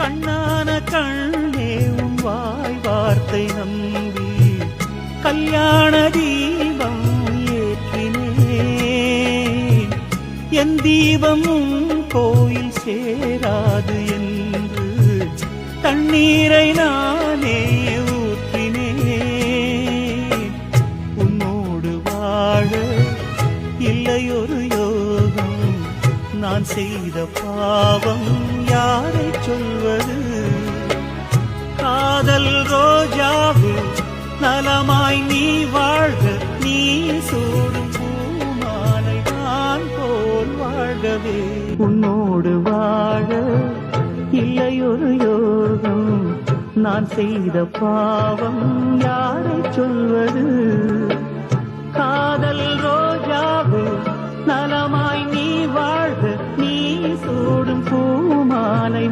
கண்ணான கண்ணே உன் வாய் வார்த்தை நம்பி கல்யாண தீபம் ஏற்றினேன். என் தீபமும் கோயில் சேராது என்று தண்ணீரை நானே ஊற்றினேன். உன்னோடு வாழ இல்லையொரு யோகம், நான் செய்த பாவம் யாரை சொல்வது? காதல் ரோஜாவு நலமாய் நீ வாழ்க, நீ சூடும் பூமாலை நான் போல் வாழ்கவே. உன்னோடு வாழ இல்லையொரு யோகம், நான் செய்த பாவம் யாரை சொல்வது? காதல் ரோஜாவு நலமாய் நீ வாழ்க, நீ சூடும் பூமாலை